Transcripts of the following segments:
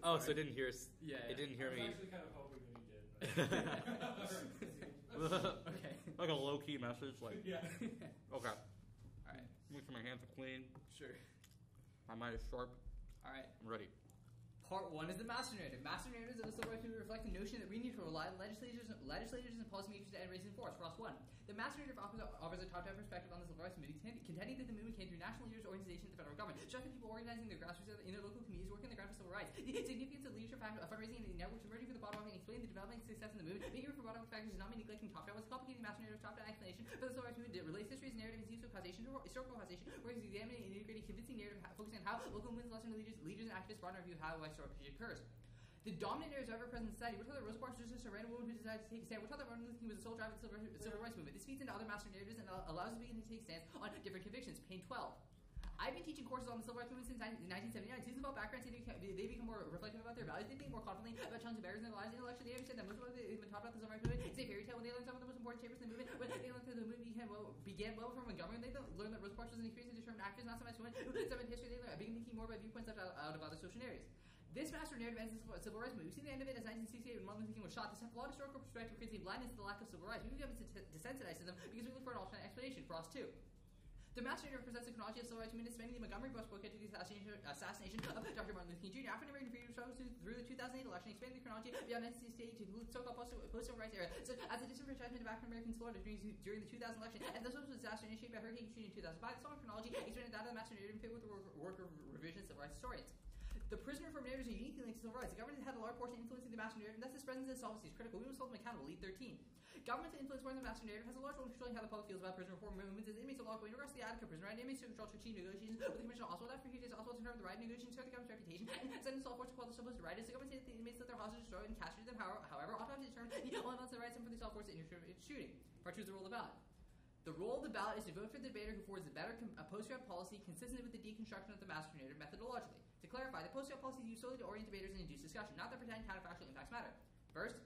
Oh, so it didn't hear. Yeah. It didn't hear I was me. actually kind of hoping that he did. Okay. Like a low key message, like Yeah. okay. All right. Make sure my hands are clean. Sure. My mind is sharp. All right. I'm ready. Part 1 is the master narrative. Master narratives of the civil rights movement reflect the notion that we need to rely on legislators and policymakers to end racist force. Cross 1. The master narrative offers a top-down perspective on the civil rights movement, contending that the movement came through national leaders, organizations, and the federal government. Just like people organizing their grassroots in their local communities, working on the ground for civil rights. The significance of leadership, fundraising, and networks emerging from the bottom up and explaining the development and success in the movement. Making room for bottom-up factors is not mean neglecting top-down. What's complicating master narrative top-down explanation for the civil rights movement relates history's narrative is used of causation to historical causation, whereas examining and integrating convincing narrative focusing on how local movements, leaders, and activists brought in review how historically occurs. The dominant narrative ever present in society. We're told that Rosa Parks was just a random woman who decided to take a stand. We're told that Martin Luther King was the sole driver of the civil rights movement. This feeds into other master narratives and allows us to begin to take stands on different convictions. Pane 12. I've been teaching courses on the civil rights movement since 1979. Students about backgrounds, they become more reflective about their values. They think more confidently about challenging barriers in their lives. Intellectually, they understand that most of what they've been taught about the civil rights movement is a fairy tale. When they learn some of the most important chapters in the movement, when they learn that the movement began well from Montgomery, when they learn that Rosa Parks was an experienced and determined actress, not so much woman who in history, they begin thinking more about viewpoints out of other social narratives. This master narrative ends the civil rights movement. We see the end of it as 1968 when Martin Luther King was shot. This flawed historical perspective creates a blindness to the lack of civil rights. We become desensitized to them because we look for an alternate explanation. Frost 2. The master narrative presents a chronology of civil rights movement spanning the Montgomery bus boycott to the assassination of Dr. Martin Luther King Jr. African-American freedom struggles through the 2008 election, expanding the chronology beyond 1968 to include so-called post-civil rights era, such as the disenfranchisement of African Americans in Florida during the 2000 election, and the social disaster initiated by Hurricane Katrina in 2005. The song chronology expanded that of the master narrative and fit with the work of revisionist civil rights historians. The prison reform narratives are uniquely linked to civil rights. The government had a large portion influencing the master narrative, and thus its presence and solvency is critical. We must hold them accountable. Lead 13. Government influence more than the master narrative has a large role in controlling how the public feels about prison reform movements. As inmates are locked away in regards to the Attica prison, right? Inmates to control strategic negotiations with the Commissioner Oswald. After he Oswald turned over the right negotiations hurt the government's reputation and sent his all force to call the supposed rightists. The government said that the inmates let their hostages destroyed and castrated them. However, autopsy determined the only amounts of rights for these all force in shooting. Part 2 is the role of the ballot. The role of the ballot is to vote for the debater who forwards the better post-grad policy consistent with the deconstruction of the master narrative methodologically. To clarify, the post-grad policy is used solely to orient debaters and induce discussion, not that pretend counterfactual impacts matter. First,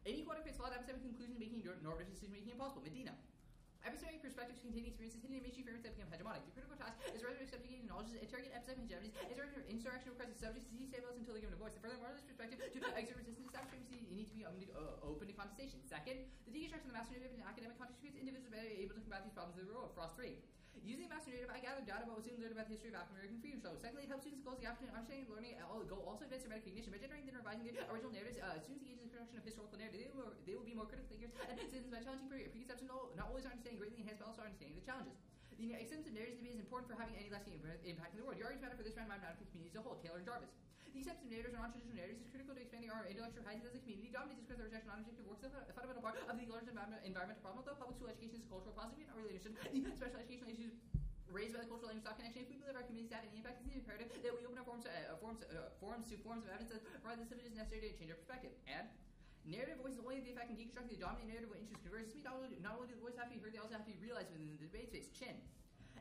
any quota creates flawed epistemic conclusion making normative decision-making impossible. Medina. Epistemic perspectives containing experiences hidden in mainstream frameworks that become hegemonic. The critical task is rather to subjugate knowledge and interrogate epistemic hegemonies. Insurrection requires the subjects to see stability until they give it a voice. And furthermore, this perspective to exert resistance to establish you need to be open to contestation. Second, the deconstruction of the master narrative in academic context creates individuals better able to combat these problems of the rule. Frost 3. Using the master narrative, I gather data about what students learned about the history of African American freedom struggles. Secondly, it helps students close the gap between understanding and learning go also advance their recognition. By generating and revising the original narratives, students engage in the production of historical narrative. They will be more critical thinkers and citizens by challenging preconceptions, not always understanding greatly enhanced, but also understanding the challenges. The acceptance of narratives debate is important for having any lasting impact in the world. Your arguments matter for this round, matter for the community as a whole. Taylor and Jarvis. The acceptance of narratives or non-traditional narratives is critical to expanding our intellectual horizons as a community. Dominates discourse that rejects non-objective works is a fundamental part of the larger environmental problem. Although public school education is a cultural positive, not really understood. The special educational issues raised by the cultural language connection. If we believe our communities have any impact, it's imperative that we open our forums of evidence that provide the civilities necessary to change our perspective. And narrative voice is only the effect in deconstructing the dominant narrative when interests converge. This means not only do the voice have to be heard, they also have to be realized within the debate space. Chin.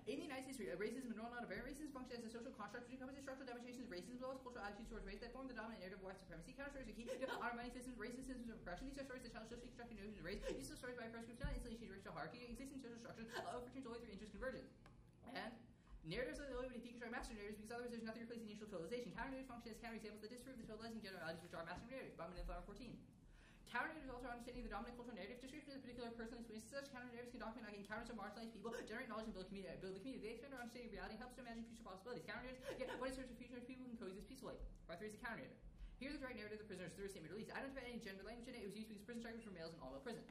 In the United States, racism and normal variant racism function as a social construct which encompasses structural demonstrations of racism as well as cultural attitudes towards race that form the dominant narrative of white supremacy. Counter stories are key to undermining systems, racist systems of oppression. These are stories that challenge socially constructed notions of race. These are stories by oppressed groups not instantly change racial hierarchy. Existing social structures allow for change only through interest convergence. And narratives are the only way to deconstruct master narratives because otherwise there's nothing replacing initial totalization. Counter narratives function as counterexamples that disprove the totalizing generalities which are master narratives. Bauman and Flower 14. Counter-narratives also are understanding the dominant cultural narrative, description of the particular personal experience. Such counter-narratives can document encounters of marginalized people, generate knowledge, and build the community. They expand our understanding of reality and helps to imagine future possibilities. Counter-narratives get what is search of future in which people can coexist peacefully. Part 3 is the counter-narrative. Here's the direct narrative of the prisoner's through a statement released. Identified any gender language in it. It was used because prison strikers were males in all-male prison.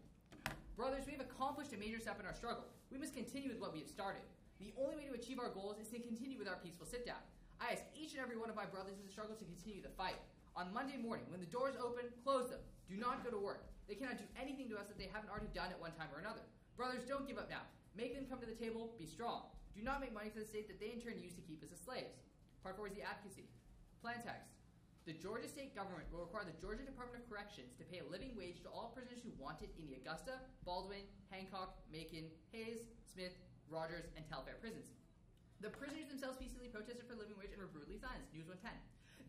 Brothers, we have accomplished a major step in our struggle. We must continue with what we have started. The only way to achieve our goals is to continue with our peaceful sit-down. I ask each and every one of my brothers in the struggle to continue the fight. On Monday morning, when the doors open, close them. Do not go to work. They cannot do anything to us that they haven't already done at one time or another. Brothers, don't give up now. Make them come to the table. Be strong. Do not make money for the state that they in turn use to keep us as slaves. Part 4 is the advocacy. Plan text. The Georgia state government will require the Georgia Department of Corrections to pay a living wage to all prisoners who want it in the Augusta, Baldwin, Hancock, Macon, Hayes, Smith, Rogers, and Telfair prisons. The prisoners themselves peacefully protested for a living wage and were brutally silenced. News 110.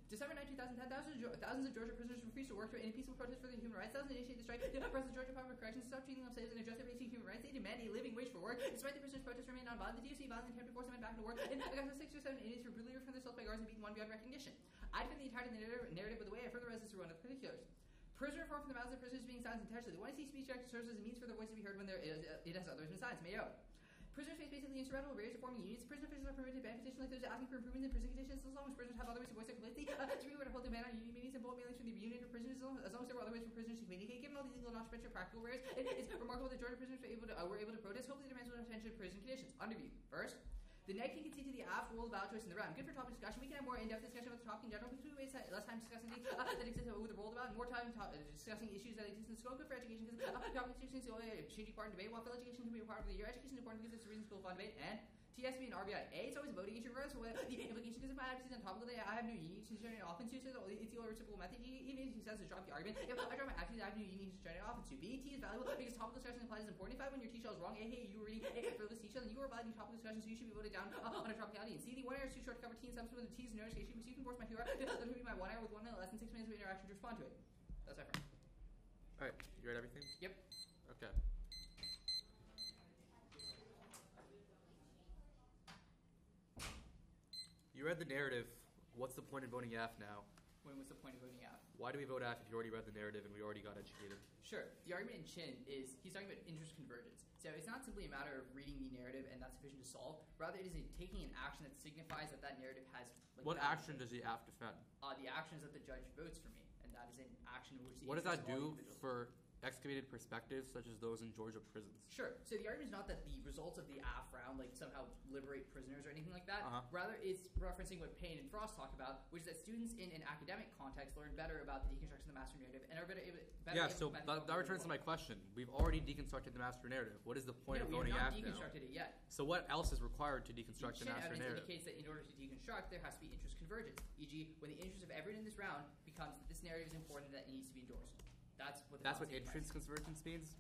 December 9, 2010, thousands of Georgia prisoners refused to work in a peaceful protest for their human rights. Thousands initiated the strike to press the Georgia Department of Corrections to stop treating them slaves and address their basic human rights. They demand a living wage for work. Despite the prisoners' protests remained nonviolent, the DOC violently attempted to force them back into work. And Augusta 6 or 7 inmates were brutally removed from their cells by guards and beaten one beyond recognition. I defend the entirety of the narrative, but the way I further resist one of the particulars. Prisoner reform from the mouths of prisoners being silenced intentionally. The one I see speech act serves as a means for their voice to be heard when it has otherwise been silenced. Mayo. Prisoners face basically insurmountable barriers to forming unions. Prison officials are permitted to ban petitions like those asking for improvements in prison conditions as long as prisoners have other ways to voice their complaints. To be able to hold a ban on union meetings and bullet mailings from the union or prisoners as long as there were other ways for prisoners to communicate. Given all these legal and non-special practical barriers, it's remarkable that Georgia prisoners were able to protest. Hopefully, demands will attention to prison conditions. Underview. First, the neg can concede to the AF rule of ballot choice in the round. Good for topic discussion. We can have more in-depth discussion about the topic in general. Because we waste less time discussing things that exist with the role about, and more time discussing issues that exist in the scope. Good for education because topic discussion is only a changing part of debate. While fellow education can be a part of the year, education is important because it's a reasonable fun debate. And TSB and RBI. A, it's always a voting issue regardless of what the implication because of my advocacy on topical day. I have no unions to generate often to, so it's the only reciprocal method. Even if he says to drop the argument, if I drop my advocacy, I have no unions to generate often to. B, T is valuable because topical discussion implies is important. If I when your T-shell is wrong, A, hey, you were reading a frivolous T-shell, then you are violating topical discussion, so you should be voted down on a Topicality. And C, the 1 hour is too short to cover T and substance with the T's and notification, because you can force my 2 hour. Let me be my 1 hour with 1 minute less than 6 minutes of interaction to respond to it. That's my friend. Alright, you read everything? Yep. Okay. You read the narrative. What's the point of voting AF now? When was the point of voting AF? Why do we vote AF if you already read the narrative and we already got educated? Sure. The argument in Chin is he's talking about interest convergence. So it's not simply a matter of reading the narrative and that's sufficient to solve. Rather, it is taking an action that signifies that that narrative has. What action does the AF defend? The action is that the judge votes for me, and that is an action in which the. What does that do for excavated perspectives such as those in Georgia prisons? Sure. So the argument is not that the results of the AF round like somehow liberate prisoners or anything like that. Rather, it's referencing what Payne and Frost talk about, which is that students in an academic context learn better about the deconstruction of the master narrative and are better able so that returns to my question. We've already deconstructed the master narrative. What is the point of voting AF now? We have not deconstructed it yet. So what else is required to deconstruct the master narrative? Indicates that in order to deconstruct, there has to be interest convergence. E.g., when the interest of everyone in this round becomes that this narrative is important and that it needs to be endorsed. That's what interest convergence means?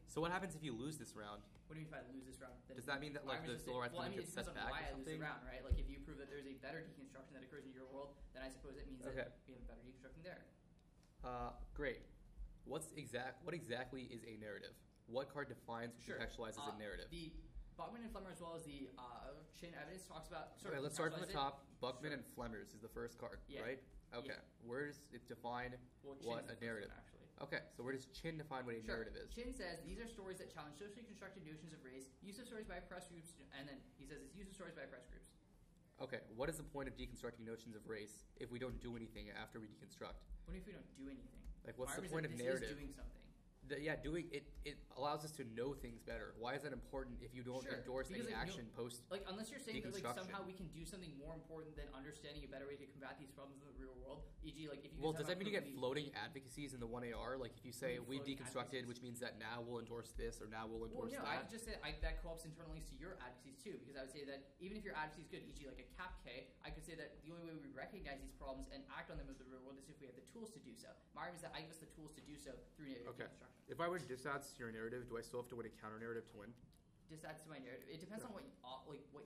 So what happens if you lose this round? What do you mean if I lose this round? Does that mean that like the civil rights movement gets set back why or I lose something? the round, right? Like if you prove that there's a better deconstruction that occurs in your world, then I suppose it means that we have a better deconstruction there. Great. What exactly is a narrative? What card defines or contextualizes a narrative? The Buckman and Flemmer as well as the Chin evidence talks about. Okay, let's start from the top. Buckman and Flemmers is the first card, right? Okay. Yeah. Where does it define what a narrative? Okay, so where does Chin define what a narrative is? Chin says these are stories that challenge socially constructed notions of race, use of stories by oppressed groups, and then he says it's use of stories by oppressed groups. Okay, what is the point of deconstructing notions of race if we don't do anything after we deconstruct? What if we don't do anything? Like, what's the point of narrative? Is doing something. Doing it allows us to know things better. Why is that important if you don't endorse any action post? Like, unless you're saying that like somehow we can do something more important than understanding a better way to combat these problems in the real world. E.g., like if you. Well, does that mean you get floating advocacies in the 1AR? Like if you say we've deconstructed, which means that now we'll endorse this or now we'll endorse that. I could just say that co-ops internally to your advocacies too, because I would say that even if your advocacy is good, e.g., like a cap K, I could say that the only way we recognize these problems and act on them in the real world is if we have the tools to do so. My argument is that I give us the tools to do so through narrative deconstruction. If I were to disadds your narrative, do I still have to win a counter narrative to win? Disadds to my narrative. It depends on what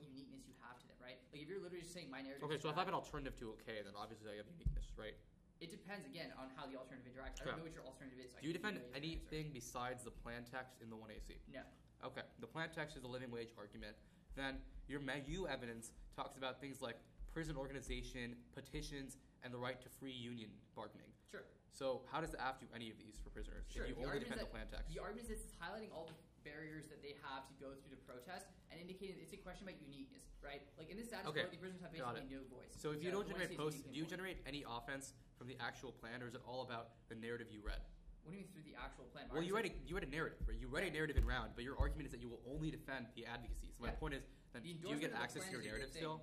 uniqueness you have to them, right? Like if you're literally just saying my narrative. Okay, so if I have an alternative to okay, then obviously I have uniqueness, right? It depends again on how the alternative interacts. I don't know what your alternative is. So do you defend anything besides the plan text in the 1AC? No. Okay, the plan text is a living wage argument. Then your MEU evidence talks about things like prison organization, petitions, and the right to free union bargaining. Sure. So how does the AF do any of these for prisoners if you only defend the plan text? The argument is it's highlighting all the barriers that they have to go through to protest and indicating it's a question about uniqueness, right? Like in this status quo, the prisoners have basically no voice. So if you don't generate posts, do you generate any offense from the actual plan, or is it all about the narrative you read? What do you mean through the actual plan? Well, you read a narrative, right? You read a narrative in round, but your argument is that you will only defend the advocacy. So my point is, then do you get access to your narrative still?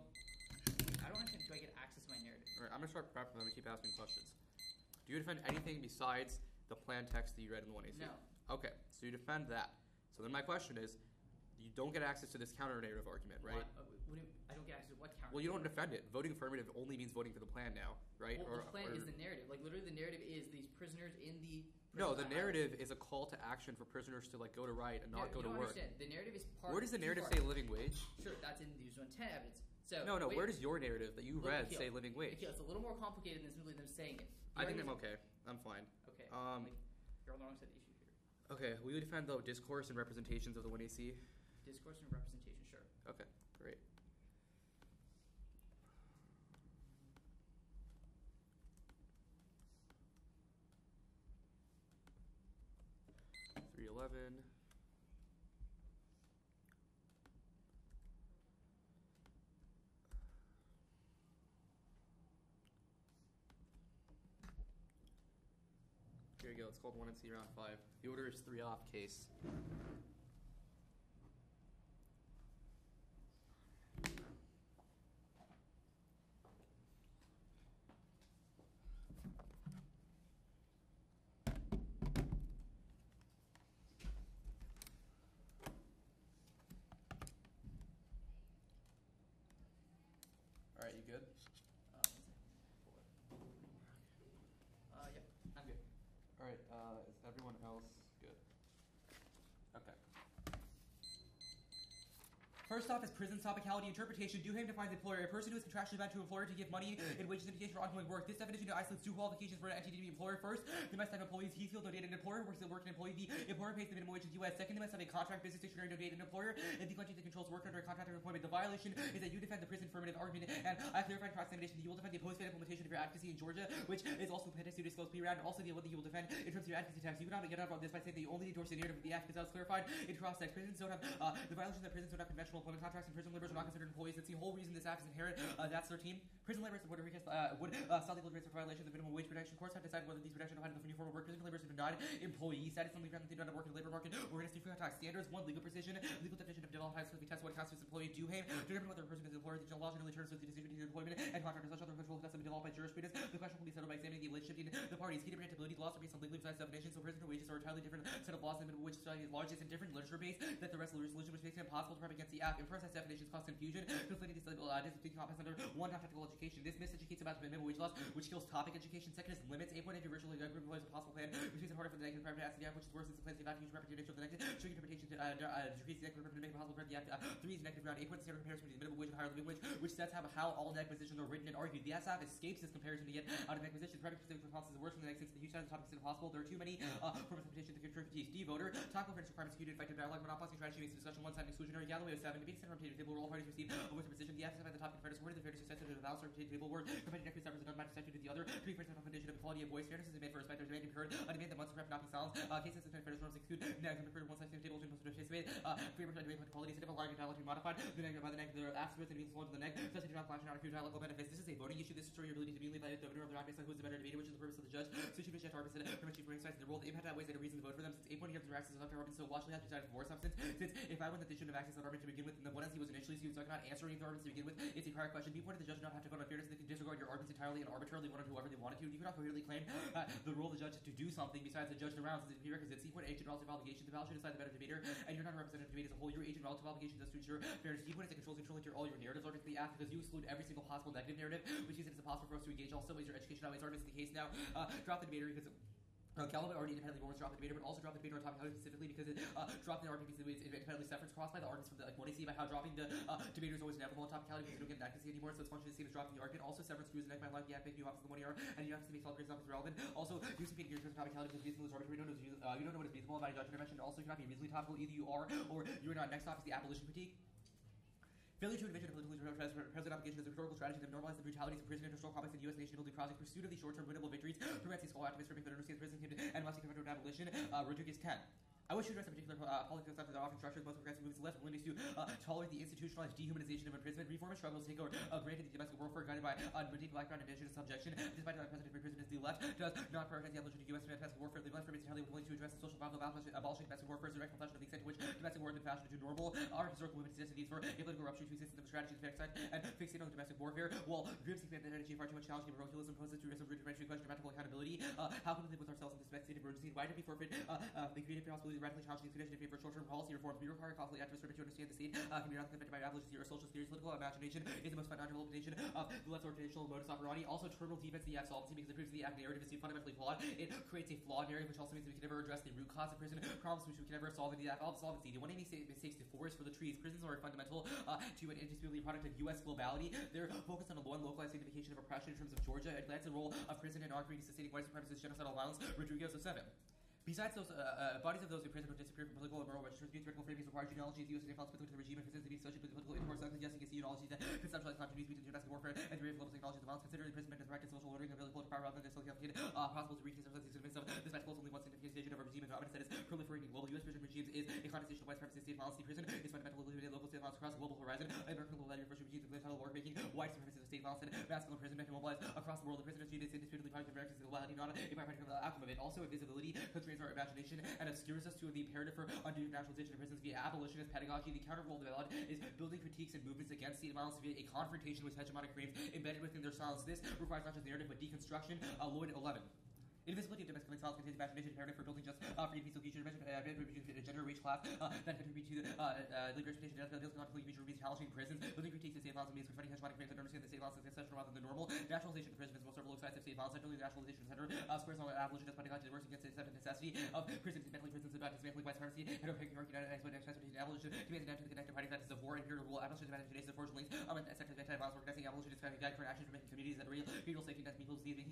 I don't understand. Do I get access to my narrative? All right, I'm gonna start prepping. I'm gonna keep asking questions. Do you defend anything besides the plan text that you read in the 1AC? No. Okay, so you defend that. So then my question is, you don't get access to this counter-narrative argument, right? I don't get access to what counter? Well, you don't defend it. Voting affirmative only means voting for the plan now, right? Well, the plan is the narrative. Like, literally the narrative is these prisoners in the... No, the narrative is a call to action for prisoners to, like, go to riot and not go to work. Understand. The narrative is part... Where does the narrative say living wage? Sure, that's in News 110 evidence. So, no, where does your narrative that you read say living wage? It's a little more complicated than simply them saying it. I think I'm okay. I'm fine. Okay. You're on the wrong side of the issue here. Okay, will you defend the discourse and representations of the 1AC? Discourse and representation, sure. Okay, great. 11. Here you go. It's called 1 and C round 5. The order is 3 off case. All right, you good? Yep, I'm good. All right, is everyone else good? Okay. First off is prison's topicality interpretation. Duham defines employer, a person who is contractually bound to an employer to give money in wages in exchange for ongoing work. This definition isolates 2 qualifications for an entity to be employer. First, they must have employees. He feels no data. An employer works at work. An employee. The employer pays the minimum wage in the U.S. Second, they must have a contract business dictionary no data. An employer in the country that controls work under a contract of employment. The violation is that you defend the prison affirmative argument, and I clarify in cross-examination that you will defend the post-fed implementation of your advocacy in Georgia, which is also Peninsula disclosed pre-round, and also the one that you will defend in terms of your advocacy tax. You cannot get out of this by saying that you only endorse the narrative of the act, because that was clarified in cross-text. Prisons don't have the violation that prisons don't have conventional employment contracts, and prison laborers are not considered employees. That's the whole reason this act is inherent. That's 13. Prison laborers would stop legal rates for violation of the minimum wage protection. Courts have decided whether these protections apply to the new form of work. Prison laborers have been denied employee status on the ground that they don't have work in the labor market. We're going to see free tax standards. 1, legal precision. Legal definition of developed high specific test what constitutes employee. Duham determine whether a person is an employer. The law generally turns with the decision between employment and contract or such other control tests have been developed by jurisprudence. The question will be settled by examining the relationship between the parties. Key to predictability. The laws are based on legally precise definitions, so prison wages are a entirely different set of laws than which society is largest and different literature base that the resolution, which makes it impossible to prep against the act. In precise definitions cause confusion, conflicting distinct topics under 1, not technical education. This miseducates about the minimum wage laws, which kills topic education. Second is limits. 8.8 if you virtually employs a possible plan, which makes it harder for the negative private acts of the act, which is worse since the plans have use repetition of the negative, showing interpretation to decrease the negative to make it possible for the act. 3 is negative ground. 8 points standard comparison between the minimum wage and higher living wage, which sets out how all negative positions are written and argued. The SF escapes this comparison to get out of negative positions. Private specific responses are worse than the next since the huge side of the topic is impossible. There are too many forms of interpretation to control fatigue. Steve voter. Tackle French requirements executed effective dialogue. Monopolizing strategy makes discussion one-sided exclusionary. Galloway 07. Debating center rotating table where all parties receive a voice of position. The FSF at the top confederate supported the fairness success of the balance rotating table word. Compared to equity suffers a done match to the other. 3 first foundation of equality of voice. Fairness is made for respect. There's a demand to be heard. A demand that must prep not be silenced. Cases of confederate norms exclude negative compared to one side of the table to most participate. Favor to debate equality. Instead of allowing dialogue to be modified. The negative by the negative. The afterwards and means one to the negative. Such a not flashing out of dialogue benefits. This is a voting issue. This is your ability to be evaluated the voter of the right based on who is the better debater, which is the purpose of the judge. So she should argue that pretty much for insights in the role. The impact outweighs the reason to vote for them. Since 8.8 of the access is up to Robin, so Washley has decided for substance. Since if I win that they shouldn't have access to Robin to begin with, and the one as he was initially sued, so I cannot answer any of the arguments to begin with. It's a prior question. B pointed the judge not have to go on fairness. They can disregard your arguments entirely and arbitrarily one on whoever they wanted to. You cannot coherently claim the role of the judge to do something besides the judge in the rounds is a prerequisite. C point agent relative obligation. The value should decide the better debater, and you're not a representative debate as a whole. Your agent relative obligation does to ensure fairness. D point is that controls all your narratives are the act because you exclude every single possible negative narrative, which means that it's impossible for us to engage all ways your education outweighs arguments in the case now. Drop the debater because Galloway already independently warrants drop the debater, but also drop the debater on Topicality specifically because it dropped the argument because it independently separates crossed by the arguments from the, like what I see about how dropping the debater is always inevitable on Topicality because you don't get an accuracy anymore, so it's functionally the same as dropping the argument. Also, severance screws the neck by line, yeah, big new options in the 1 ER, and you have to make solid grades is relevant. Also, using paid gears for Topicality because reasonable is arbitrary. You don't know what is reasonable about a judge intervention. Also, you cannot be reasonably topical. Either you are or you're not. Next off is the abolition critique. Failure to envision a politically present application as a rhetorical strategy that normalizes the brutalities of prison and historical complex in U.S. nation building project pursuit of the short-term winnable victories prevents these school activists from making understand prison and must be confronted with abolition. Rodriguez 10. I wish to address a particular political concept that often structures most progressive movements left willing to tolerate the institutionalized dehumanization of imprisonment. Reformers struggle to take over granted the domestic warfare guided by medieval background and indigenous subjection. Despite the president of imprisonment, the left does not prioritize the abolition of U.S. domestic warfare. The left remains entirely willing to address the social problem of abolishing domestic warfare as a direct reflection of the extent to which domestic war has been fashioned into normal. Our historical movement suggested these for a political rupture to exist in the strategy of side and fixate on the domestic warfare. While groups seek to achieve far too much challenging parochialism poses through some rudimentary question of practical accountability. How can we live with ourselves in this state of emergency? Why did we forfeit the creative possibility of radically challenging these conditions for short-term policy reforms? We require costly activists to understand the state can be rather invented by abolitionist or socialist theories. Political imagination is the most fundamental limitation of the left's organizational modus operandi. Also, terminal defense of the act solvency because it proves the act narrative is fundamentally flawed. It creates a flawed narrative, which also means that we can never address the root cause of prison problems, which we can never solve in the act of solvency. The one aiming mistakes the forest for the trees. Prisons are fundamental to an indisputably product of U.S. globality. They're focused on a one localized signification of oppression in terms of Georgia. It adds the role of prison in arguing sustaining white supremacist genocidal violence. Rodriguez 07. Besides those, bodies of those in prison would disappear from political and moral registers. Theoretical framings require genealogies used in influence to the regime and consider to be social political intercourse, suggesting against the ideologies that conceptualize continuity between domestic warfare and the global technologies of violence. Consider imprisonment as practice social ordering and really political power rather than so complicated. Possible to reach these of the spectacles only one significant stage of a regime and dominance that is proliferating global U.S. prison privatization of white supremacy state violence. Prison is fundamentally limited local state violence across the global horizon. American global value refers to the title of work making white supremacy of state violence and masculine imprisonment and mobilized across the world. The prisoners' unit is indisputably part of American globality, not a particular outcome of it. Also, invisibility constrains our imagination and obscures us to the imperative for undue naturalization of prisons via abolitionist pedagogy. The counter role of the ballot is building critiques and movements against state violence via a confrontation with hegemonic frames embedded within their silence. This requires not just narrative but deconstruction. Lloyd 11. Invisibility of domestic violence contains imagination imperative for building just free peaceful future gender, race, class that contribute to the liberation of future means challenging prisons, building critiques of state violence means confronting hegemonic frames that understand that state violence is exceptional rather than normal. Naturalization of prisons is most several sides of state violence. Centrally, the naturalization center squares on abolitionist pedagogy that works against the accepted necessity of prisons. Dismantling prisons about dismantling white supremacy and patriarchy, abolition demands an end to the connected parties that is of war and imperial rule. Abolition demands today's the forged links and sectors of anti-violence organizing abolitionist guide for actions for making communities that are real, people safety, net people, making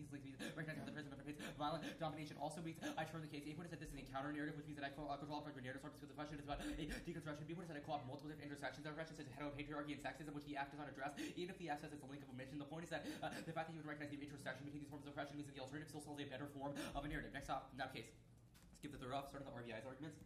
recognizing how the prison underpays violent domination. Also means I turn the case. A point is that this is a counter narrative, which means that I control your narrative sources. The question is about a deconstruction. B point is that I co-opt multiple different intersections of oppression, such as heteropatriarchy and sexism, which the act does not address. Even if the act says it's a link of omission, the point is that the fact that you would recognize the intersection between these forms of oppression means that the alternative still solves a better form of a narrative. Next up, now case. Let's give the third off. Start of the RBI's arguments.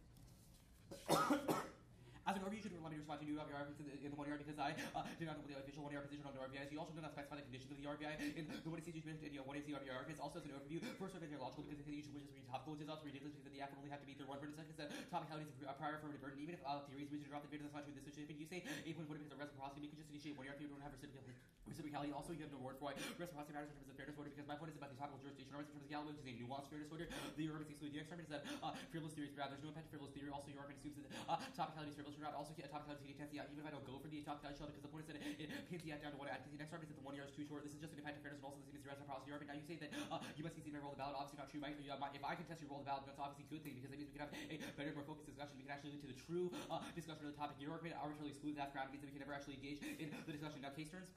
As an overview, you should let me respond to new RBI arguments in the 1 ER because I did not know the official 1 ER position on the RBIs. You also do not specify the conditions of the RBI in the 1 AC in 1 AC RBI arguments. Also, as an overview, first order logical because you should just read topical, which is also ridiculous because the act would only have to be their one burden. Second is that topicality is a prior affirmative burden. Even if theories we should drop the bid, that's not true. This situation, you say 8.1 because of reciprocity, you could just initiate 1 ER if you don't have reciprocality. Also, you have no word for why reciprocity matters in terms of fairness order because my point is about the topical jurisdiction arguments in terms of Galloway, which is a nuanced fairness order. The arguments exclude the next argument is that frivolous theory is bad. There's no impact to frivolous theory. Also, your argument assumes that topicality is frivolous or not. Also, topicality even if I don't go for the topicality shell because the point is that it pins the act down to one act. The next argument is that the 1 ER is too short. This is just an impact to fairness and also this is the reciprocity argument. Now you say that you must concede my roll the ballot. Obviously not true. If I contest your roll the ballot, that's obviously a good thing because it means we can have a better, more focused discussion. We can actually lead to the true discussion of the topic. Your argument arbitrarily excludes that ground. It means that we can never actually engage in the discussion. Now case turns.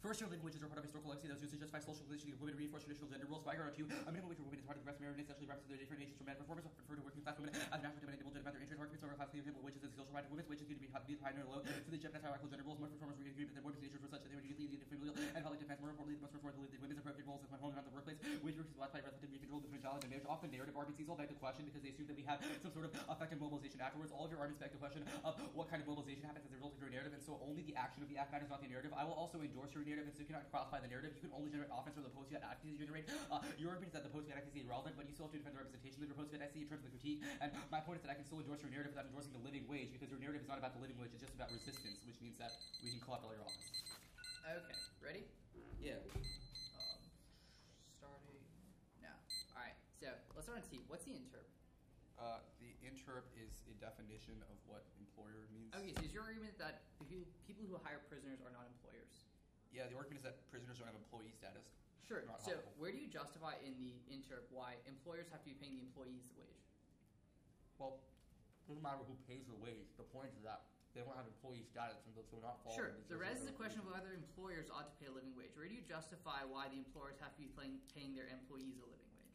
First, your living wages are part of historical legacy that was used to justify social positioning of women, reinforce traditional gender roles. By two, a minimum wage for women is part of the rest of American essentially represents the different nations from men. Performers often refer to working class women as national demand able to demand their interest. Arguments over class minimum wages as a social right of women's wages need to be high or low. So they jeopardize hierarchical gender roles. Most performers would agree that their women's natures were such that they were usually in familial and public defense. More importantly, the most performers believe that women's appropriate roles as my home around the workplace. Wage workers is by relative control between child and marriage. Often narrative arguments these all beg the question because they assume that we have some sort of effective mobilization afterwards. All of your arguments beg the question of what kind of mobilization happens as a result of your narrative, and so only the action of the act matters, not the narrative. I will also endorse your narrative, and so you cannot qualify the narrative. You can only generate offense from the post-fiat activity you generate. Your argument is that the post-fiat activity is irrelevant, but you still have to defend the representation of your post-fiat activity in terms of the critique. And my point is that I can still endorse your narrative without endorsing the living wage because your narrative is not about the living wage, it's just about resistance, which means that we can co-opt all your offense. Okay, ready? Yeah. Starting now. Alright, so let's start on C. What's the interp? The interp is a definition of what employer means. Okay, so is your argument that people who hire prisoners are not employers? Yeah, the argument is that prisoners don't have employee status. Sure. So where do you justify in the interp why employers have to be paying the employees the wage? Well, it doesn't matter who pays the wage. The point is that they don't have employee status, and so they're not following. Sure. The rest is a question of whether employers ought to pay a living wage. Where do you justify why the employers have to be paying their employees a living wage?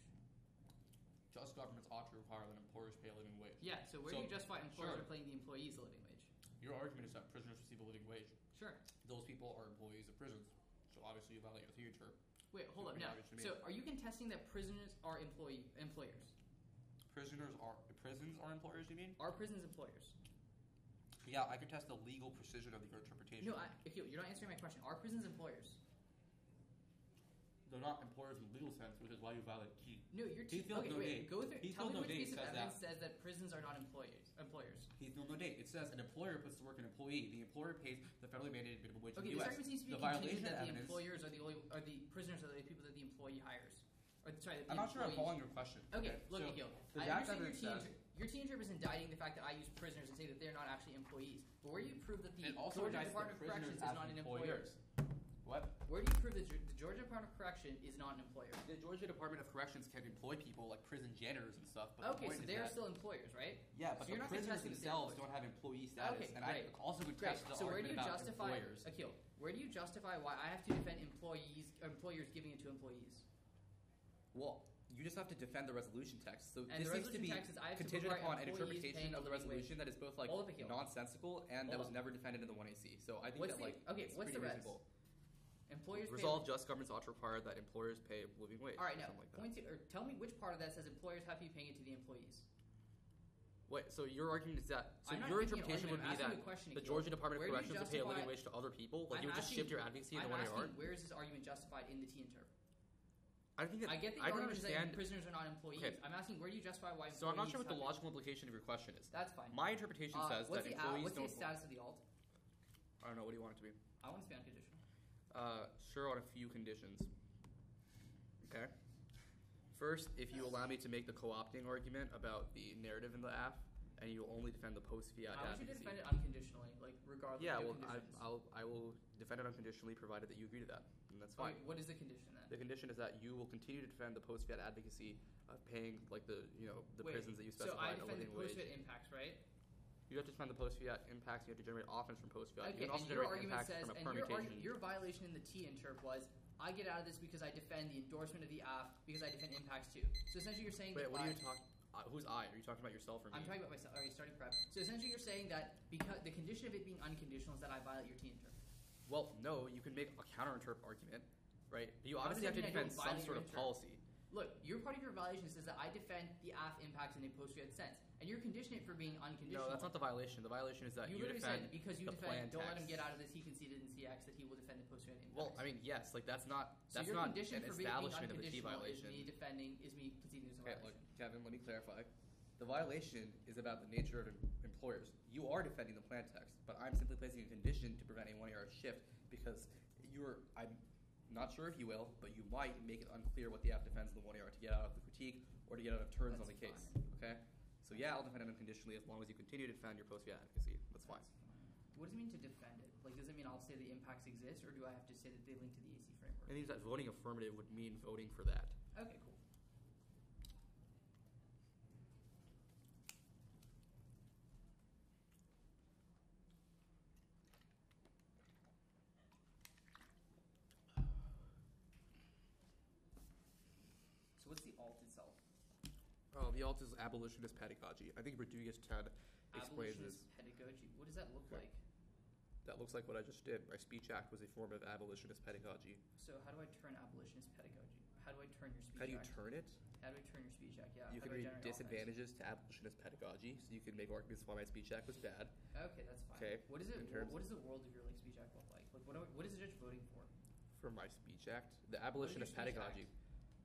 Just governments ought to require that employers pay a living wage. Yeah. So where do you justify employers are paying the employees a living wage? Your argument is that prisoners receive a living wage. Sure. Those people are employees of prisons, so obviously you violate your theater. Wait, hold up. Now, so are you contesting that prisoners are employers? Prisons are employers, you mean? Are prisons employers? Yeah, I contest the legal precision of your interpretation. No, you're not answering my question. Are prisons employers? They're not employers in the legal sense, which is why you violate T. No, you're okay, wait. Go through. Tell me which piece of evidence that. says that prisons are not employers. He's no date. It says an employer puts to work an employee. The employer pays the federally mandated minimum wage in the U.S. Okay, this argument seems to be contingent that the employers are the prisoners are the people that the employee hires. I'm not sure I'm following your question. Okay, look, Nikhil. I understand your team interp is indicting the fact that I use prisoners and say that they're not actually employees. But where do you prove that the Georgia Department of Corrections is not an employer? What? Where do you prove that the Georgia Department of Corrections is not an employer? The Georgia Department of Corrections can employ people like prison janitors and stuff. But okay, so they're still employers, right? Yeah, but the prisoners themselves don't have employee status. Okay, and I also would test the argument about employers. Akil, where do you justify why I have to defend employers giving it to employees? Well, you just have to defend the resolution text. So and this seems to be contingent upon an interpretation of the resolution that is both like nonsensical and that was never defended in the 1AC. So I think what's the rest? Reasonable. Employers resolve just governments ought to require that employers pay a living wage. All right, now tell me which part of that says employers have to be paying it to the employees. Wait, so your argument is that I'm not your making an interpretation would argument, be I'm that asking a question, the Nikhil. Georgia Department of Where do you Corrections would pay a living justify- wage to other people? Like you would just asking- shift your advocacy in I'm the one asking, yard? where is this argument justified in the T interp? I think that I get the I don't argument is that understand. prisoners are not employees. Okay. I'm asking, where do you justify why employees So I'm not sure what the have- logical implication of your question is. That's fine. My interpretation says what's that the employees what's the don't. status of the alt? I don't know. What do you want it to be? I want it to be unconditional. Sure, on a few conditions. Okay. First, if you allow me to make the co-opting argument about the narrative in the app, and you will only defend the post-fiat I want you to advocacy. defend it unconditionally, like regardless Yeah, of well, conditions. I will defend it unconditionally, provided that you agree to that, and that's fine. Okay, what is the condition then? The condition is that you will continue to defend the post-fiat advocacy of paying like the Wait, prisons that you so I specified a defend the living wage. post-fit impacts, right? You have to defend the post-fiat impacts. You have to generate offense from post-fiat. Okay, You can also and your generate argument impacts says, from a and permutation. your violation in the T interp was, I get out of this because I defend the endorsement of the AF because I defend impacts too. So essentially you're saying Wait, that what are you talking? Who's I? Are you talking about yourself or me? I'm talking about myself. Okay, starting prep. So essentially you're saying that because the condition of it being unconditional is that I violate your T interp. Well, no. You can make a counter-interp argument, right? You How does obviously have that to mean I defend don't some violate sort your of interp? policy. Look, your part of your violation says that I defend the AF impacts in a post-fiat sense, and you're conditioning it for being unconditional. No, that's not the violation. The violation is that You you literally defend said because you the plan defend, don't let him text. get out of this. He conceded in CX that he will defend the post-fiat impacts. Well, I mean, yes, like that's not so that's your not condition an for being establishment of the T unconditional violation. is me conceding there's a Okay, violation. look, Kevin, let me clarify. The violation is about the nature of employers. You are defending the plan text, but I'm simply placing a condition to prevent a 1 yard shift because I'm not sure if you will, but you might make it unclear what the app defends in the 1 yard to get out of the critique or to get out of turns on the That's case. fine. Okay? So yeah, I'll defend it unconditionally as long as you continue to defend your post-fiat advocacy. That's fine. What does it mean to defend it? Like, does it mean I'll say the impacts exist, or do I have to say that they link to the AC framework? It means that voting affirmative would mean voting for that. Okay, cool. So what's the alt itself? Oh, the alt is abolitionist pedagogy. I think Rodriguez 10 explains this. Abolitionist pedagogy. What does that look Okay. like? That looks like what I just did. My speech act was a form of abolitionist pedagogy. So how do I turn abolitionist pedagogy? How do I turn your speech How do you act? turn it? How do I turn your speech act? Yeah. You how can do I read generate offense? disadvantages to abolitionist pedagogy, so you can make arguments why my speech act was bad. Okay, that's fine. Okay, What is it? in terms What does the world of your like speech act look like? Like, what is the judge voting for? For my speech act, the What is your abolitionist speech pedagogy. act?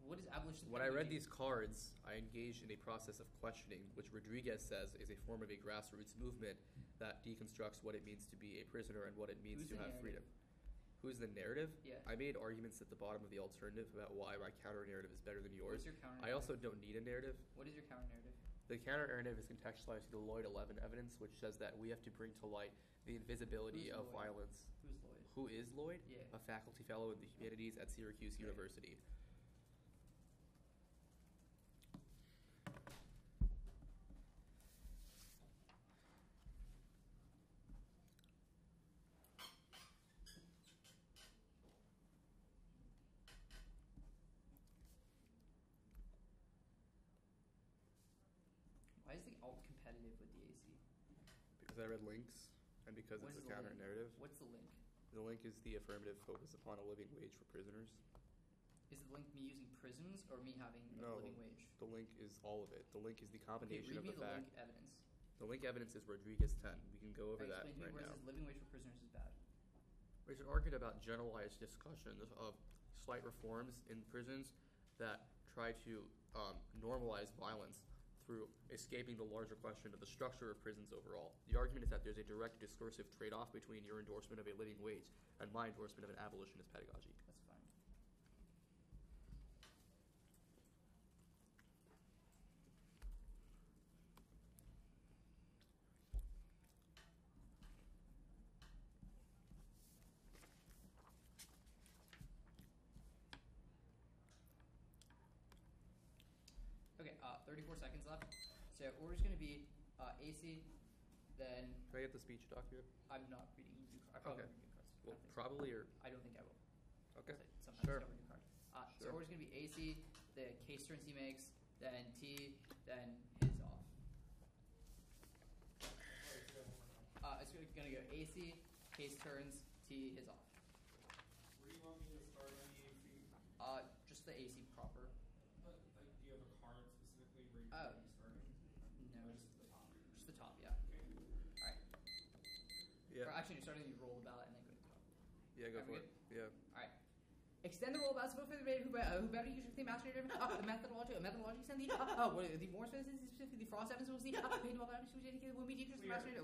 What is abolitionist? When I read pedagogy? these cards, I engaged in a process of questioning, which Rodriguez says is a form of a grassroots movement that deconstructs what it means to be a prisoner and what it means Who's to the have narrative? freedom. Who's the narrative? Yeah. I made arguments at the bottom of the alternative about why my counter narrative is better than yours. What's your counter? I also don't need a narrative. What is your counter narrative? The counter narrative is contextualized to the Lloyd 11 evidence, which says that we have to bring to light the invisibility Who's of Lloyd? violence. Who's Lloyd? Who is Lloyd? Yeah. A faculty fellow in the humanities at Syracuse Right. University. Why is the alt competitive with the AC? Because I read links and because What it's is a the counter link? narrative. What's the link? The link is the affirmative focus upon a living wage for prisoners. Is the link me using prisons or me having a No. living wage? The link is all of it. The link is the Okay, combination read of me the the fact. link evidence. The link evidence is Rodriguez 10. We can go over that Explain to me right where it now. says living wage for prisoners is bad. There's an argument about generalized discussions of slight reforms in prisons that try to normalize violence through escaping the larger question of the structure of prisons overall. The argument is that there's a direct discursive trade-off between your endorsement of a living wage and my endorsement of an abolitionist pedagogy. That's fine. Okay, 34 seconds left. So order's going to be AC, then Can I get the speech document? I'm not reading new cards. I probably Okay. read new cards. I Well, don't think so. probably or I don't think I will. okay. Sometimes Sure. I don't read new cards. So Sure. order's going to be AC, the case turns he makes, then T, then his off. It's going to go AC, case turns, T, his off. Where do you want me to start on the AC? Just the AC proper. Like, do you have a card specifically where you Oh. want me starting? No. Just at the top. top, yeah. Alright. Yeah. Or actually, you're starting to roll the ballot and then go to the top. Yeah, go for it. Yeah. Alright. Extend the roll ballot to vote for the who better use the master the methodology extend the more specifically the frost evidence was the paid well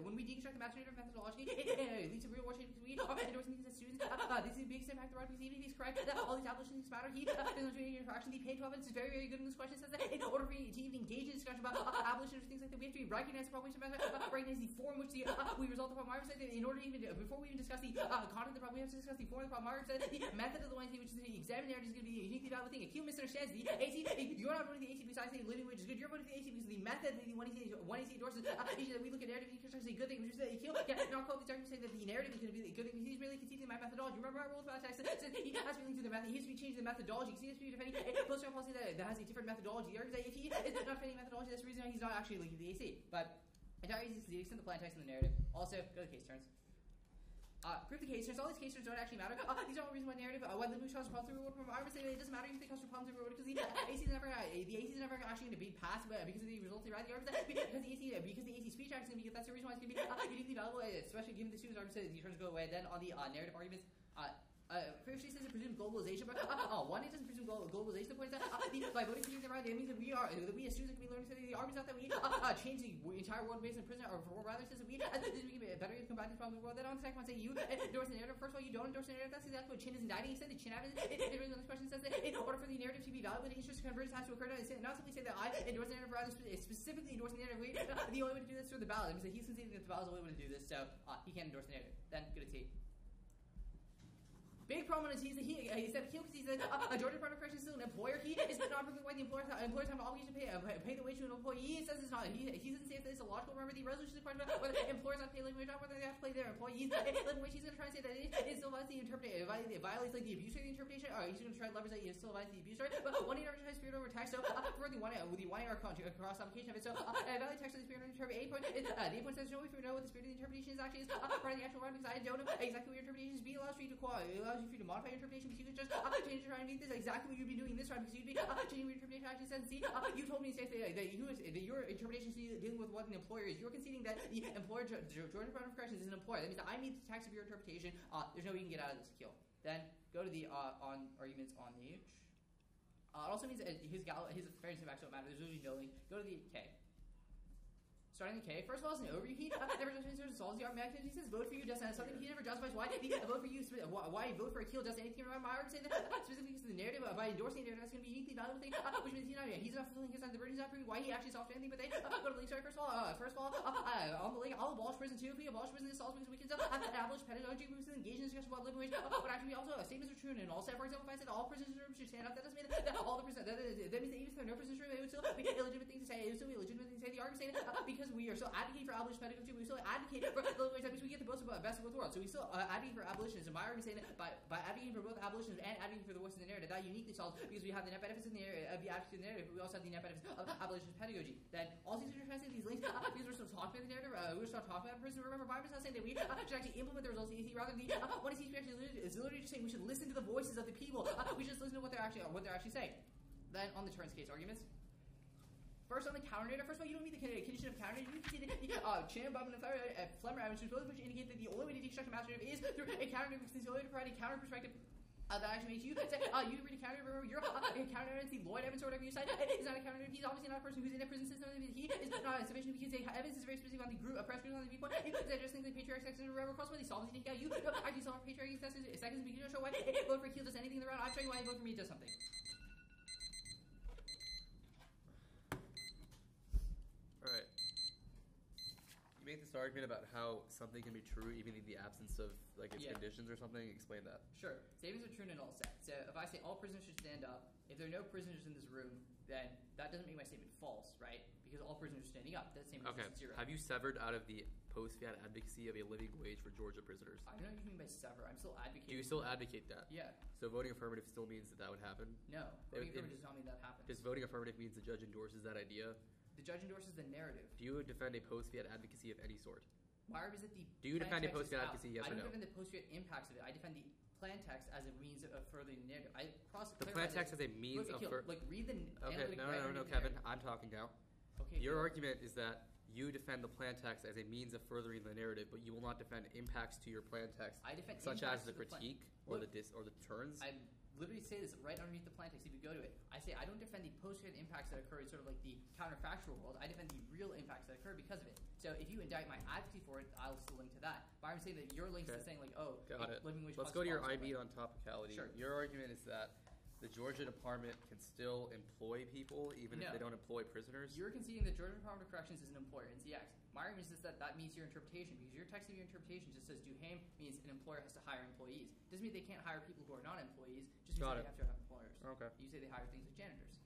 when we deconstruct the master methodology it leads to real war change because we are endorsing these as students this is the biggest impact the right perceiving is correct all these abolitionists matter he doesn't do any interaction the paid 12 evidence is very very good in this question says that in order for you to even engage in discussion about abolition or things like that we have to recognize the problem recognize the form which we result from Margaret said that in order to even before we even discuss the content of the problem we have to discuss the form of the problem Margaret said the method of the one thing which is the exam narrative is going to be a uniquely valuable thing. Akil misunderstands the AC. You're not voting the AC because I say living wage is good. You're voting for the AC because the method that the one AC endorses that we look at narrative deconstruction is a good thing. Which is that Akil not call these arguments saying that the narrative is going to be a good thing because he's really conceding my methodology. Remember I rolled about text said he has to be linked to the method. He has to be changing the methodology because he has to be defending a post-trial policy that has a different methodology. The argument that if he is not defending methodology, that's the reason why he's not actually linking the AC. But entire easy to the extent the plan text in the narrative. Also, go to case turns. Proof the case turns. All these case turns don't actually matter. These are all reasons why narrative. Why the moose causes problems reward from I would say that it doesn't matter if they cause problems reward because the AC is never actually going to be passed because of the results they write the argument because the AC speech act is going to be that's the reason why it's going to be uniquely valuable, especially given the students' arguments that the turns go away. Then on the narrative arguments. Previously says it presumes globalization, but one it doesn't presume globalization. The point is that by voting for using the right, it means that we as students can be learning the arguments out that we change the entire world based on prison, or rather says that we can better combat these problems in the world. Then on the second one, say you endorse the narrative. First of all, you don't endorse the narrative. That's exactly what Chin is indicting. He said that Chin evidence. It really on this question says that in order for the narrative to be valid, the interest convergence has to occur. Not simply say that I endorse the narrative, rather specifically endorsing the narrative. The only way to do this is through the ballot. That means that he's conceding that the ballot is the only way to do this, so he can't endorse the narrative. Then go to T. Big problem is he said Akil because he's a Georgia Department of Corrections is still an employer. He is not proving why the employers have an obligation to pay the wage to an employee. He says it's not. He doesn't say if it's illogical. Remember the resolution is question about whether employers have to pay living wage, not whether they have to pay their employees living wage. He's going to try and say that it still violates the interpretation. It violates like the abuse rate of the interpretation. Or he's going to try to leverage that it still violates the abuse rate. But one eight arbitrary spirit over text. So for the one hour cross application of it. So valid text of the spirit of interpret 8 point. The 8 point says no way for you to know what the spirit of the interpretation is actually is part of the actual one because I don't know exactly what your interpretation is. B allows you to modify your interpretation. Because you could just change it around and make this exactly what you'd be doing this round because you'd be changing your interpretation actually says see you told me to say that your interpretation is dealing with what an employer is. You're conceding that the employer Georgia Department of Corrections is an employer. That means that I meet the text of your interpretation. There's no way you can get out of this kill. Then go to the on arguments on the H. It also means that his fairness of actual matter. There's really no link. Go to the K. Starting the K, first of all, it's an overview. He never solves the argument. He says vote for you doesn't have something. He never justifies why vote for you. Why vote for Akil does anything around my argument. Say that specifically because of the narrative. By endorsing the narrative, that's going to be a uniquely valuable thing. Which means he's not fulfilling his side of the burden. He's not proving why he actually solves anything. But they go to the link. Sorry, first of all, on the link, I'll abolish prison too. If we abolish prison, this solves because we can abolish pedagogy. We can engage in discussion about living wage. But actually, also statements are true and all set. For example, if I said all prisoners in the room should stand up, that doesn't mean that all the prisoners. That means that even if there are no prisoners in the room, it would still be a legitimate thing to say. It would still be a legitimate thing to say. The argument saying because we are still advocating for abolition pedagogy, we still advocate for living wage. That means we get the best of both worlds. So we still advocate for abolitionism. My argument saying that by advocating for both abolitionism and advocating for the voice in the narrative, that uniquely solves because we have the net benefits in the narrative of the advocacy in the narrative, but we also have the net benefits of abolitionist pedagogy. Then all these are translating these links because we're still talking about the narrative. We're still talking about prison. Remember, Byron's not saying that we should actually implement the results of the EC rather than what is actually is literally just saying we should listen to the voices of the people. We should just listen to what they're actually saying. Then on the turns case arguments. First on the counter narrative. First of all, you don't meet the condition of counter narrative. You can see that Chan, Bob, and Flemmer evidence both which indicate that the only way to deconstruct a master narrative is through a counter narrative because it's the only way to provide a counter perspective. That actually makes you say, you read a counter narrative. You're a counter narrative. The Lloyd Evans or whatever you said is not a counter narrative. He's obviously not a person who's in a prison system. He is not sufficient because Evans is very specific on the group, press group on the viewpoint. He said just things like patriarch, sexism, whatever. Cross where he solves it. You actually solve patriarchy, sexism, because you show why vote for Keel does anything in the round. I'm showing why vote for me does something. Make this argument about how something can be true even in the absence of like its conditions or something. Explain that. Sure. Statements are true in all set. So if I say all prisoners should stand up, if there are no prisoners in this room, then that doesn't make my statement false, right? Because all prisoners are standing up. That statement is zero. Have you severed out of the post-fiat advocacy of a living wage for Georgia prisoners? I don't know what you mean by sever. I'm still advocating. Do you still advocate that? Yeah. So voting affirmative still means that would happen? No. Voting affirmative does not mean that happens. Does voting affirmative means the judge endorses that idea? The judge endorses the narrative. Do you defend a post-fiat advocacy of any sort? My argument is that the Do you defend a post-fiat advocacy, yes or no? I don't defend the post-fiat impacts of it. I defend the plan text as a means of furthering the narrative. The plan text as a means of like read the Okay, no, Kevin, I'm talking now. Okay. Your argument is that you defend the plan text as a means of furthering the narrative, but you will not defend impacts to your plan text, I defend such as impacts the to the plan- critique or the turns. I literally say this right underneath the plan text if you go to it. I say I don't defend the post-grad impacts that occur in sort of like the counterfactual world. I defend the real impacts that occur because of it. So if you indict my advocacy for it, I'll still link to that. But I'm saying that your links to saying like, oh, Got it. living wage Let's costs go to your policy, IB but- on topicality. Sure. Your argument is that the Georgia Department can still employ people even if No. they don't employ prisoners. You're conceding that Georgia Department of Corrections is an employer in CX. My argument is that means your interpretation, because your text of your interpretation just says Duhame means an employer has to hire employees. Doesn't mean they can't hire people who are not employees, just means Got they it. have to have employers. Okay. You say they hire things like janitors.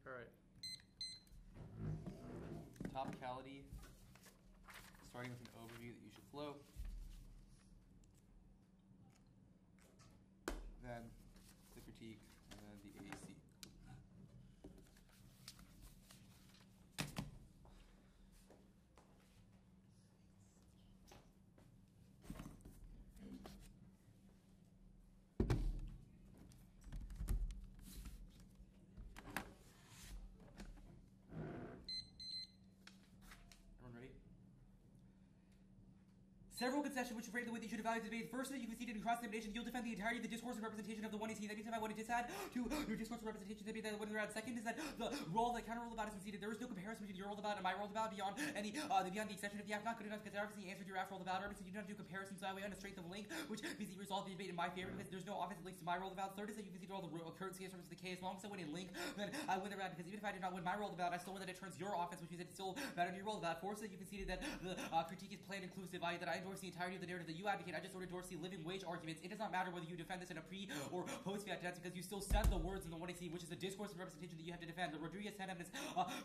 All right. Topicality, starting with an overview that you should flow. Then the critique, and then the AEC. Everyone ready? Several concessions which frame the way that you should evaluate the debate. First, that you conceded in cross-examination, you'll defend the entirety of the discourse and representation of the 118. That means I wanted to add to your discourse and representation debate that when they're at. Second is that the role that counter role about is conceded. There is no comparison between your role about and my role about beyond beyond the extension of the act. Not good enough because I obviously answered your after role about. Obviously, you don't have to do comparisons that way on the strength of the link, which means you resolve the debate in my favor because there's no offensive links to my role about. Third is that you conceded all the currency in terms of the K. As long as I win a link, then I win the round because even if I did not win my role about, I still win that it turns your offense, which means it still mattered to your role about. Fourth is that you conceded that the critique is planned inclusive, i.e. that I endorse the entirety of the narrative that you advocate. I just endorse the living wage arguments. It does not matter whether you defend this in a pre or post-fiat defense because you still said the words in the 118, which is the discourse and representation that you have to defend. The Rodriguez 10 evidence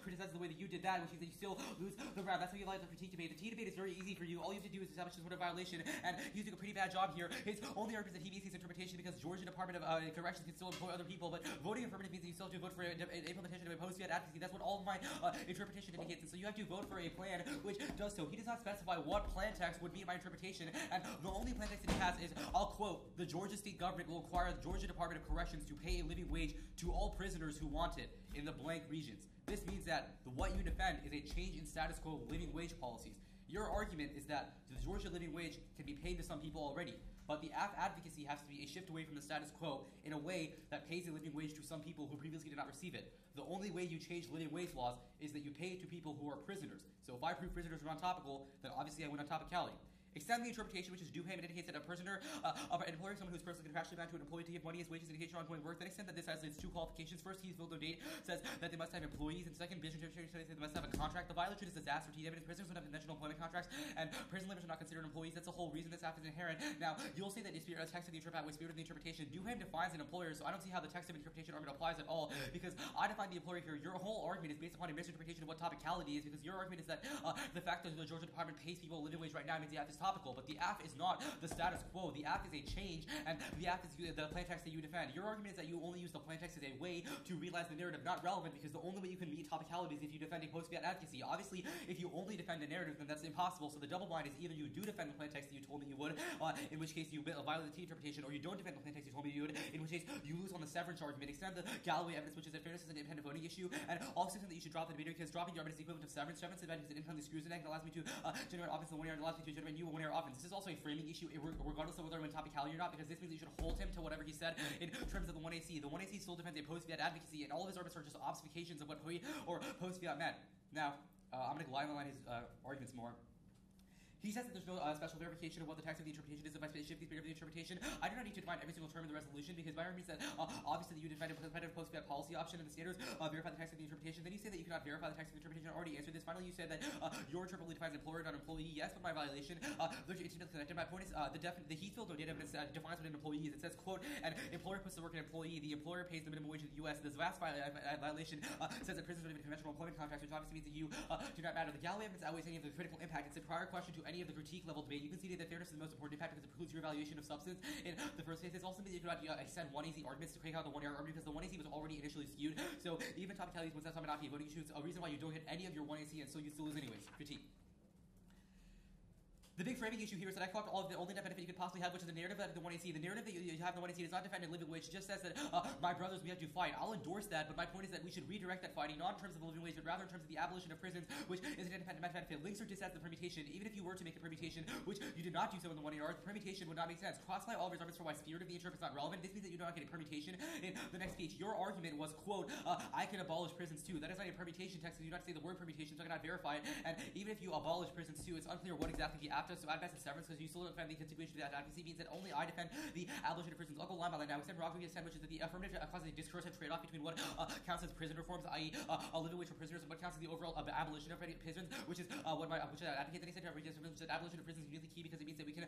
criticizes the way that you did that, which means that you still lose the round. That's how you like the critique debate. The T debate is very easy for you. All you have to do is establish some sort of violation, and he's doing a pretty bad job here. His only argument is that he meets his interpretation because Georgia Department of Corrections can still employ other people, but voting affirmative means that you still have to vote for an implementation of a post-fiat advocacy. That's what all of my interpretation indicates, and so you have to vote for a plan which does so. He does not specify what plan text would be my interpretation, and the only plan text that he has is, I'll quote, the Georgia state government will require the Georgia Department of Corrections to pay a living wage to all prisoners who want it in the blank regions. This means that what you defend is a change in status quo living wage policies. Your argument is that the Georgia living wage can be paid to some people already, but the advocacy has to be a shift away from the status quo in a way that pays a living wage to some people who previously did not receive it. The only way you change living wage laws is that you pay it to people who are prisoners. So if I prove prisoners are non-topical, then obviously I win on topicality. Extend the interpretation, which is due payment, indicates that a prisoner, employing someone who is personally contractually bound to an employee to give money as wages indication of ongoing work. Then extend that this has its two qualifications. First, he's filled no date, says that they must have employees, and second, business interpretation says they must have a contract. The violation is disaster. T evidence prisoners don't have conventional employment contracts, and prison livers are not considered employees. That's the whole reason this act is inherent. Now, you'll say that the text of the spirit of the interpretation. Duhame defines an employer, so I don't see how the text of interpretation argument applies at all, because I define the employer here. Your whole argument is based upon a misinterpretation of what topicality is, because your argument is that the fact that the Georgia Department pays people a living wage right now means they have to topical, but the AF is not the status quo. The AF is a change, and the AF is the plain text that you defend. Your argument is that you only use the plain text as a way to realize the narrative not relevant, because the only way you can meet topicality is if you defend a post-fiat advocacy. Obviously, if you only defend a narrative, then that's impossible. So the double blind is either you do defend the plain text that you told me you would, in which case you violate the T interpretation, or you don't defend the plain text you told me you would, in which case you lose on the severance argument. Extend the Galloway evidence, which is that fairness is an independent voting issue, and also something that you should drop the debate, because dropping the argument is the equivalent of severance. Severance is it independently screws the neck and allows me to generate offense in the 1 year and allows me to generate new 1 year offense. This is also a framing issue, regardless of whether I'm in topicality or not, because this means that you should hold him to whatever he said in terms of the 1AC. The 1AC still defends a post-fiat advocacy, and all of his arguments are just obfuscations of what Hui or post-fiat meant. Now, I'm going to line his arguments more. He says that there's no special verification of what the text of the interpretation is if I shift the spirit of the interpretation. I do not need to define every single term in the resolution, because my argument is that obviously that you define a competitive post-fiat policy option in the standards, verify the text of the interpretation. Then you say that you cannot verify the text of the interpretation. I already answered this. Finally, you said that your interpretation defines employer, not employee. Yes, but my violation, they're intimately connected. My point is the Heathfield no data evidence defines what an employee is. It says, quote, an employer puts to work an employee. The employer pays the minimum wage in the U.S. This vast violation says that prisons are conventional employment contracts, which obviously means that you do not matter. The Galloway evidence outweighs any of the critical impact. It's a prior question to any of the critique level. You can see that fairness is the most important impact because it precludes your evaluation of substance in the first case. It's also that you cannot extend 1AC arguments to create out the 1 year argument, because the 1AC was already initially skewed. So even topicalities, once that's not be a voting issue, it's a reason why you don't hit any of your 1AC, and so you still lose anyways. Critique. The big framing issue here is that I collected all of the only net benefit you could possibly have, which is the narrative that the 1AC. The narrative that you have in the 1AC does not defend a living wage. It just says that my brothers, we have to fight. I'll endorse that, but my point is that we should redirect that fighting, not in terms of the living wage, but rather in terms of the abolition of prisons, which is an independent net benefit. Links are just as the permutation. Even if you were to make a permutation, which you did not do so in the 1 year, the permutation would not make sense. Cross-apply all of your arguments for why spirit of the interpret is not relevant. This means that you do not get a permutation in the next speech. Your argument was, quote, I can abolish prisons too. That is not a permutation text, so you do not say the word permutation, so I cannot verify it. And even if you abolish prisons too, it's unclear what exactly the apt does. So at best it's severance, because you still don't defend the continuation of that advocacy. Means that only I defend the abolition of prisons. I'll go line by line now. Extend Rockwood extend, which is that the affirmative causes a discourse and trade-off between what counts as prison reforms, i.e. a living wage for prisoners, and what counts as the overall abolition of prisons, which is what I advocate. Then he said abolition of prisons is really key, because it means that we can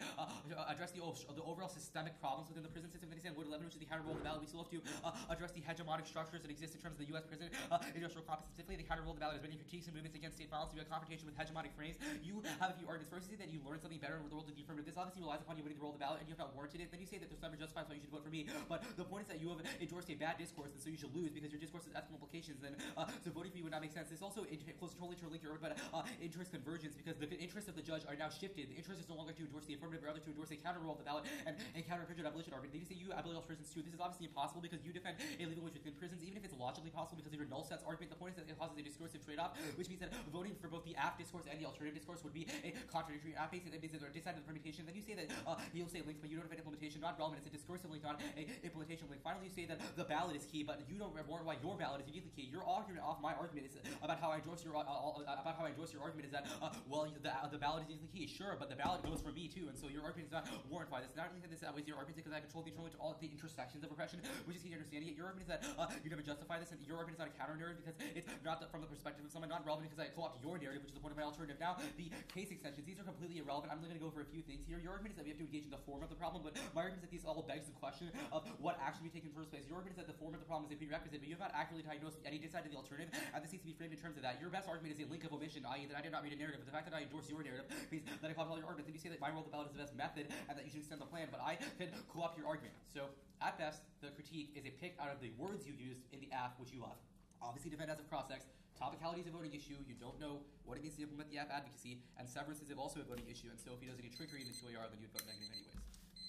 address the overall systemic problems within the prison system. Then he said Wood 11, which is the counter role of the ballot. We still have to address the hegemonic structures that exist in terms of the U.S. prison industrial complex. Specifically, the counter role of the ballot is many critiques and movements against state violence to be a confrontation with hegemonic frames. You have a few arguments. First, you say that you learned something better in the world of the affirmative. This obviously relies upon you winning the role of the ballot, and you have not warranted it. Then you say that there's never justified why you should vote for me. But the point is that you have endorsed a bad discourse, and so you should lose because your discourse has ethical implications. Then so voting for you would not make sense. This also close totally to link your but interest convergence, because the interests of the judge are now shifted. The interest is no longer to endorse the affirmative, but rather to endorse a counter role of the ballot and counter infringement abolition argument. Then you say you abolish prisons too. This is obviously impossible because you defend a living wage within prisons, even if it's logically possible because of your null sets argument. The point is that it causes a discursive trade-off, which means that voting for both the aft discourse and the alternative discourse would be a contradictory aft base. It means that they're decided the permutation. Then you say that you'll say links, but you don't defend implementation, not relevant. It's a discursive link, not a implementation link. Finally, you say that the ballot is key, but you don't warrant why your ballot is uniquely key. Your argument off my argument is about how I endorse your argument is that the ballot is uniquely key. Sure, but the ballot goes for me too, and so your argument is not warranted by this. Not only that this outweighs your argument because I control the internal to all the intersections of repression, which is key to understanding it. Your argument is that you never justify this, and your argument is not a counter narrative because it's not from the perspective of someone, not relevant because I co-opt your narrative, which is the point of my alternative. Now, the case extensions, these are completely irrelevant. I'm only going to go over a few things here. Your argument is that we have to engage in the form of the problem, but my argument is that these all begs the question of what action we take in the first place. Your argument is that the form of the problem is a prerequisite, but you have not accurately diagnosed any decided the alternative, and this needs to be framed in terms of that. Your best argument is a link of omission, i.e. that I did not read a narrative, but the fact that I endorse your narrative means that I copy all your arguments. Then you say that my role of the ballot is the best method and that you should extend the plan, but I can co-opt your argument. So, at best, the critique is a pick out of the words you used in the AF, which you love. Obviously, defend as a cross-ex. Topicality is a voting issue. You don't know what it means to implement the AF advocacy, and severance is also a voting issue, and so if he does any trickery in the 2AR, then you'd vote negative anyways.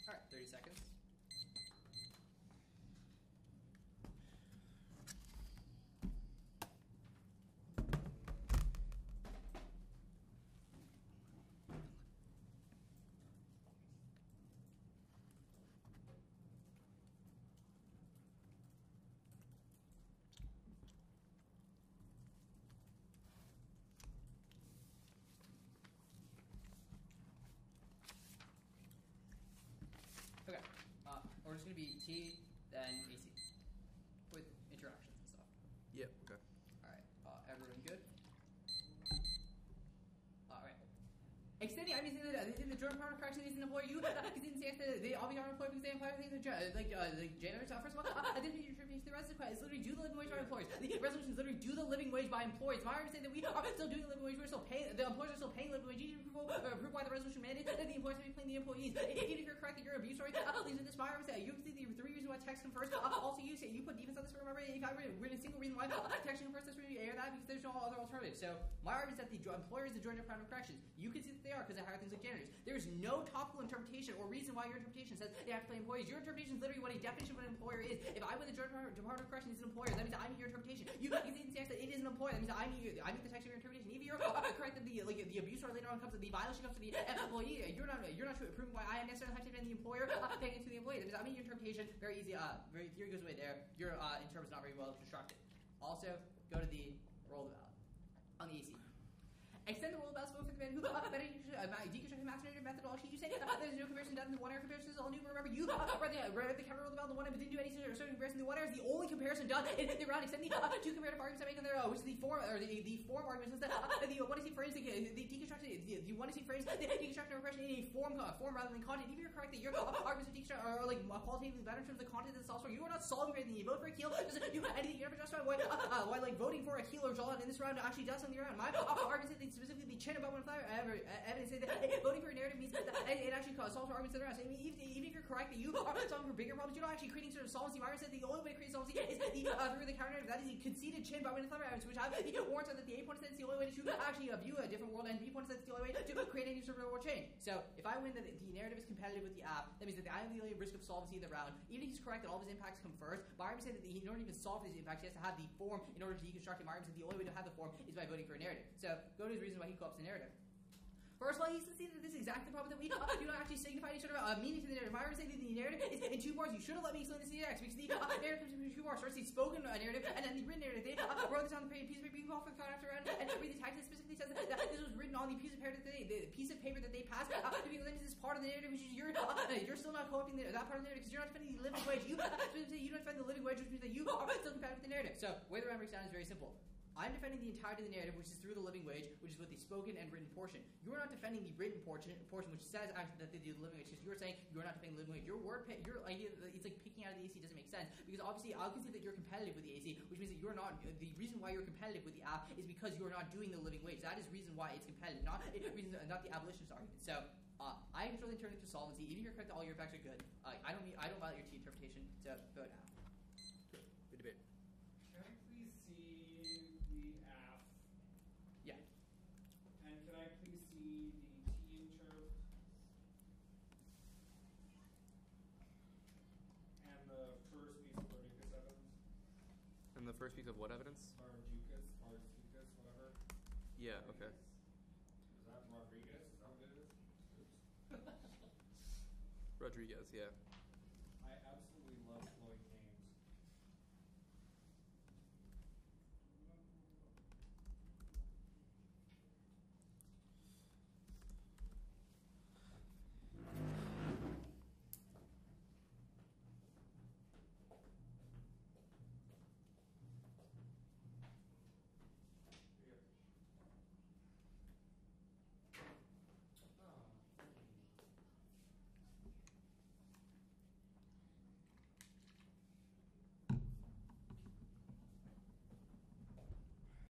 Alright, 30 seconds. Okay, we're just going to be T, then AC, with interactions and stuff. Yeah, okay. Alright, everyone good? Alright. Extending, I mean, the Jordan Power correction is an employer. You can say that they all be unemployed because they employ things like janitors. First of all, I didn't mean your interpretation. The rest of the question is literally do the living wage by employers. The resolution is literally do the living wage by employers. My argument is that we are still doing the living wage. We're still paying. The employers are still paying living wage. You need to prove why the resolution mandated that the employers are paying the employees. Even if you're correct that you're abuse story, leads to this. My argument is that you can see the three reasons why text comes first. Also, you say you put defense on this. Remember, if I were a single reason why text comes first, that's really air that because there's no other alternative. So my argument is that the employer is the Georgia Department of Corrections. You can see that they are because they hire things like janitors. There's no topical interpretation or reason why your interpretation says they have to pay employees. Your interpretation is literally what a definition of an employer is. If I win the Georgia Department of Corrections is an employer, that means I meet your interpretation. You can see the text that it is an employer. That means I meet the text of your interpretation. If you're correct that the abuse or later on comes to the violation comes to the employee, you're not proving why I necessarily have to defend the employer paying it to the employee. That means I mean your interpretation very easy. Very theory goes away there. Your interpret is not very well constructed. Also, go to the roll about on the AC. Extend the role about spoke for the man who better deconstruct the master methodology. You say there's no comparison done in the one area comparison is all new. Remember, you read the counter role about the one but didn't do any sort of comparison. The one area is the only comparison done in the round. Extend the two comparative arguments I make on there, which is the form or the form arguments. Is that the what is he phrase the deconstructed the one is he phrase the deconstructed repression in a form rather than content. Even if you're correct that your arguments are deconstruct are like qualitatively better in terms of the content of the software, you are not solving anything. You vote for a kill doesn't do anything. You never justify why like voting for a kill or John in this round actually does something around. My argument is that specifically the chin about one flower evidence say that voting for a narrative means that it actually solves arguments that are around. So even if you're correct that you are solving for bigger problems, you're not actually creating sort of solvency. My argument said the only way to create solvency is through the counter narrative. That is the conceded chin by one flower evidence, which have the warrants that the A point says the only way to actually view a different world, and B point says the only way to create any sort of world change. So if I win that the narrative is competitive with the app, that means that I am the only risk of solvency in the round. Even if he's correct that all of his impacts come first, my argument said that in order to even solve these impacts, he has to have the form in order to deconstruct it. My argument said the only way to have the form is by voting for a narrative. So go to his reasons why he co-opts the narrative. First of all, you see that this is exactly the problem that we do not actually signify any sort of meaning to the narrative. My argument is that the narrative is in two parts. You should have let me explain this to the text because the narrative comes in two parts. First, the spoken narrative and then the written narrative. They wrote this on the piece of paper. You can call for the count after round and read the text. It specifically says that this was written on the piece of paper that they passed to be limited to this part of the narrative, which is you're still not co-opting that part of the narrative because you're not defending the living wage. You don't defend the living wage, which means that you are still compatible with the narrative. So, the way the round breaks down is very simple. I'm defending the entirety of the narrative, which is through the living wage, which is with the spoken and written portion. You're not defending the written portion which says actually that they do the living wage, because you're saying you're not defending the living wage. Your idea, it's like picking out of the AC doesn't make sense, because obviously I'll concede that you're competitive with the AC, which means that you're not, the reason why you're competitive with the app is because you're not doing the living wage. That is the reason why it's competitive, not the abolitionist argument. So, I am totally turning to solvency. Even if you're correct that all your facts are good, I don't violate your T interpretation, so vote now. Good debate. Can I please see the app? Yeah. And can I please see the T interp? And the first piece of Rodriguez evidence? And the first piece of what evidence? Rodriguez, whatever. Yeah, okay. Is that Rodriguez? Is that what it is? Oops. Rodriguez, yeah.